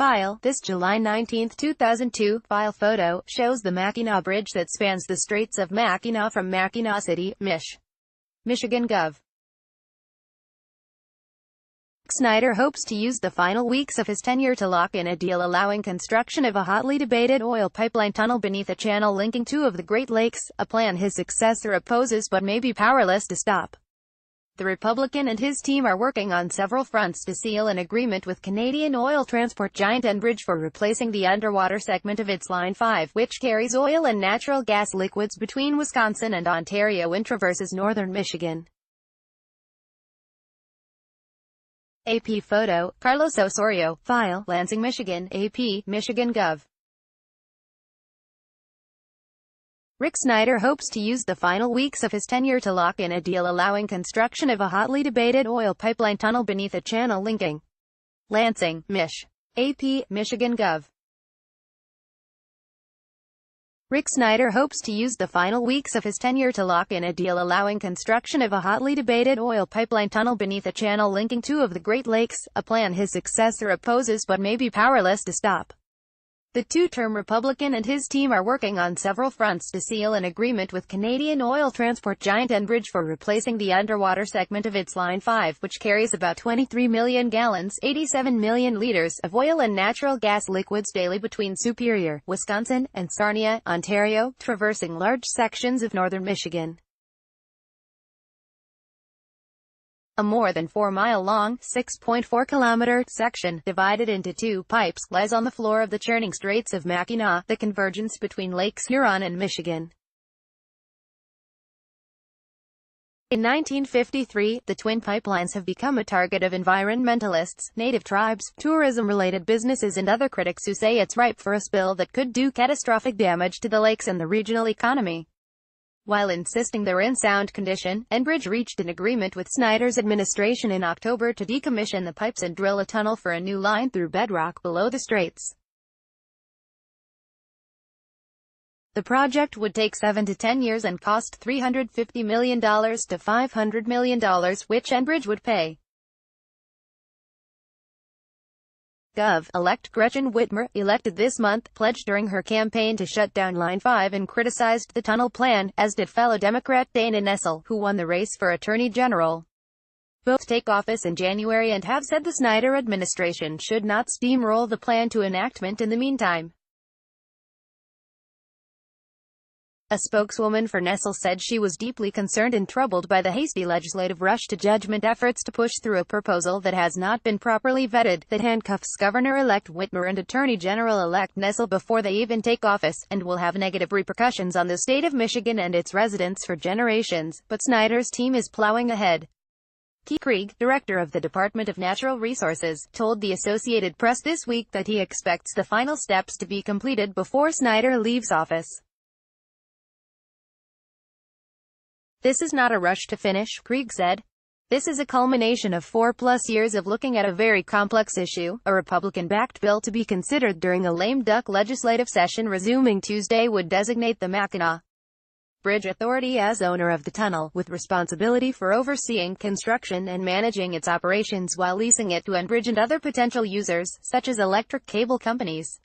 File. This July 19, 2002, file photo shows the Mackinac Bridge that spans the Straits of Mackinac from Mackinac City, Michigan. Gov. Snyder hopes to use the final weeks of his tenure to lock in a deal allowing construction of a hotly debated oil pipeline tunnel beneath a channel linking two of the Great Lakes, a plan his successor opposes but may be powerless to stop. The Republican and his team are working on several fronts to seal an agreement with Canadian oil transport giant Enbridge for replacing the underwater segment of its Line 5, which carries oil and natural gas liquids between Wisconsin and Ontario and traverses northern Michigan. AP photo, Carlos Osorio. File, Lansing, Michigan, AP, Michigan. Gov. Rick Snyder hopes to use the final weeks of his tenure to lock in a deal allowing construction of a hotly debated oil pipeline tunnel beneath a channel linking Lansing, AP, Michigan. Gov. Rick Snyder hopes to use the final weeks of his tenure to lock in a deal allowing construction of a hotly debated oil pipeline tunnel beneath a channel linking two of the Great Lakes, a plan his successor opposes but may be powerless to stop. The two-term Republican and his team are working on several fronts to seal an agreement with Canadian oil transport giant Enbridge for replacing the underwater segment of its Line 5, which carries about 23 million gallons, 87 million liters, of oil and natural gas liquids daily between Superior, Wisconsin, and Sarnia, Ontario, traversing large sections of northern Michigan. A more than 4-mile-long, 6.4-kilometer section, divided into two pipes, lies on the floor of the churning Straits of Mackinac, the convergence between Lakes Huron and Michigan. In 1953, the twin pipelines have become a target of environmentalists, native tribes, tourism-related businesses and other critics who say it's ripe for a spill that could do catastrophic damage to the lakes and the regional economy. While insisting they're in sound condition, Enbridge reached an agreement with Snyder's administration in October to decommission the pipes and drill a tunnel for a new line through bedrock below the straits. The project would take 7 to 10 years and cost $350 million to $500 million, which Enbridge would pay. Gov.-elect Gretchen Whitmer, elected this month, pledged during her campaign to shut down Line 5 and criticized the tunnel plan, as did fellow Democrat Dana Nessel, who won the race for Attorney General. Both take office in January and have said the Snyder administration should not steamroll the plan to enactment in the meantime. A spokeswoman for Nessel said she was deeply concerned and troubled by the hasty legislative rush-to-judgment efforts to push through a proposal that has not been properly vetted, that handcuffs Governor-elect Whitmer and Attorney General-elect Nessel before they even take office, and will have negative repercussions on the state of Michigan and its residents for generations, but Snyder's team is plowing ahead. Keith Krieg, director of the Department of Natural Resources, told the Associated Press this week that he expects the final steps to be completed before Snyder leaves office. "This is not a rush to finish," Krieg said. "This is a culmination of 4+ years of looking at a very complex issue." A Republican-backed bill to be considered during a lame duck legislative session resuming Tuesday would designate the Mackinac Bridge Authority as owner of the tunnel, with responsibility for overseeing construction and managing its operations while leasing it to Enbridge and other potential users, such as electric cable companies.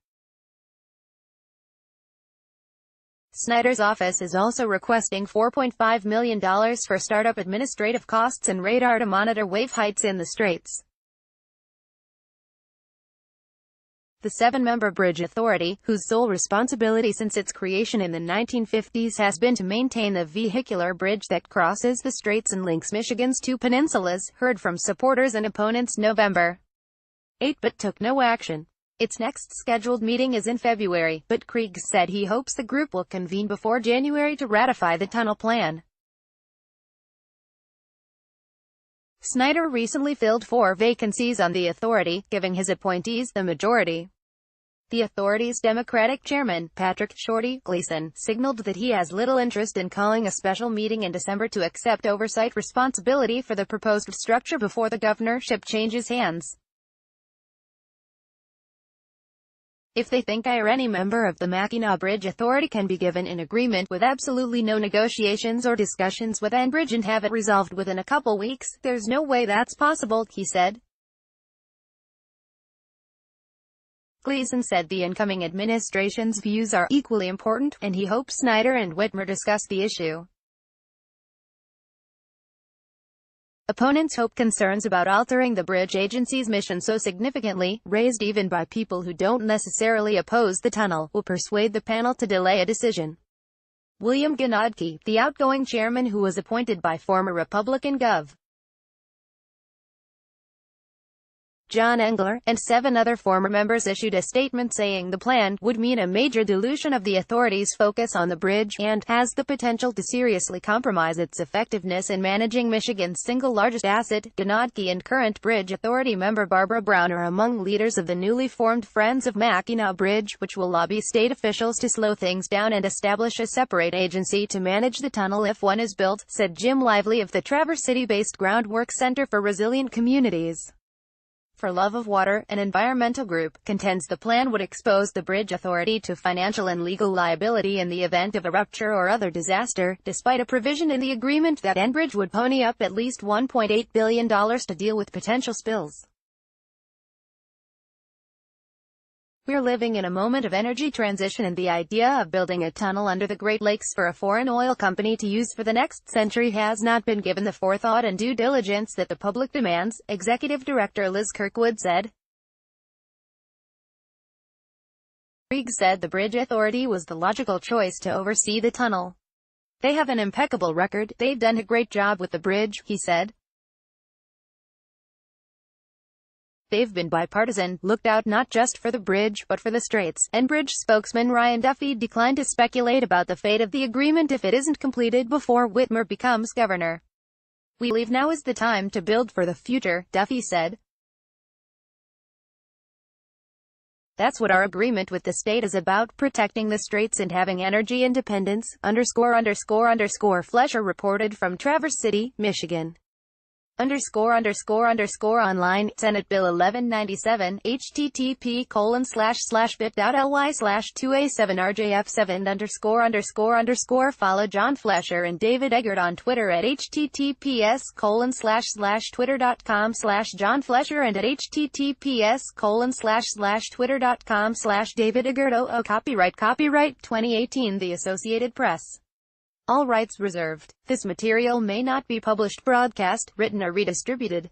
Snyder's office is also requesting $4.5 million for startup administrative costs and radar to monitor wave heights in the straits. The 7-member Bridge Authority, whose sole responsibility since its creation in the 1950s has been to maintain the vehicular bridge that crosses the straits and links Michigan's two peninsulas, heard from supporters and opponents November 8 but took no action. Its next scheduled meeting is in February, but Krieg said he hopes the group will convene before January to ratify the tunnel plan. Snyder recently filled 4 vacancies on the authority, giving his appointees the majority. The authority's Democratic chairman, Patrick "Shorty" Gleason, signaled that he has little interest in calling a special meeting in December to accept oversight responsibility for the proposed structure before the governorship changes hands. If they think I or any member of the Mackinac Bridge Authority can be given in agreement with absolutely no negotiations or discussions with Enbridge and have it resolved within a couple weeks, there's no way that's possible, he said. Gleason said the incoming administration's views are equally important, and he hopes Snyder and Whitmer discuss the issue. Opponents hope concerns about altering the bridge agency's mission so significantly, raised even by people who don't necessarily oppose the tunnel, will persuade the panel to delay a decision. William Gnodke, the outgoing chairman who was appointed by former Republican Gov. John Engler, and 7 other former members issued a statement saying the plan would mean a major dilution of the authority's focus on the bridge, and has the potential to seriously compromise its effectiveness in managing Michigan's single largest asset. Gnodke and current Bridge Authority member Barbara Brown are among leaders of the newly formed Friends of Mackinac Bridge, which will lobby state officials to slow things down and establish a separate agency to manage the tunnel if one is built, said Jim Lively of the Traverse City-based Groundwork Center for Resilient Communities. For Love of Water, an environmental group, contends the plan would expose the Bridge Authority to financial and legal liability in the event of a rupture or other disaster, despite a provision in the agreement that Enbridge would pony up at least $1.8 billion to deal with potential spills. We're living in a moment of energy transition, and the idea of building a tunnel under the Great Lakes for a foreign oil company to use for the next century has not been given the forethought and due diligence that the public demands, Executive Director Liz Kirkwood said. Krieg said the Bridge Authority was the logical choice to oversee the tunnel. They have an impeccable record, they've done a great job with the bridge, he said. They've been bipartisan, looked out not just for the bridge, but for the straits. Enbridge spokesman Ryan Duffy declined to speculate about the fate of the agreement if it isn't completed before Whitmer becomes governor. We believe now is the time to build for the future, Duffy said. That's what our agreement with the state is about, protecting the straits and having energy independence, Fletcher reported from Traverse City, Michigan. Online, Senate Bill 1197, http://bit.ly/2A7RJF7 ____. Follow John Fletcher and David Eggert on Twitter at https://twitter.com/John Fletcher and at https://twitter.com/David Eggert. Copyright 2018 The Associated Press. All rights reserved. This material may not be published, broadcast, written or redistributed.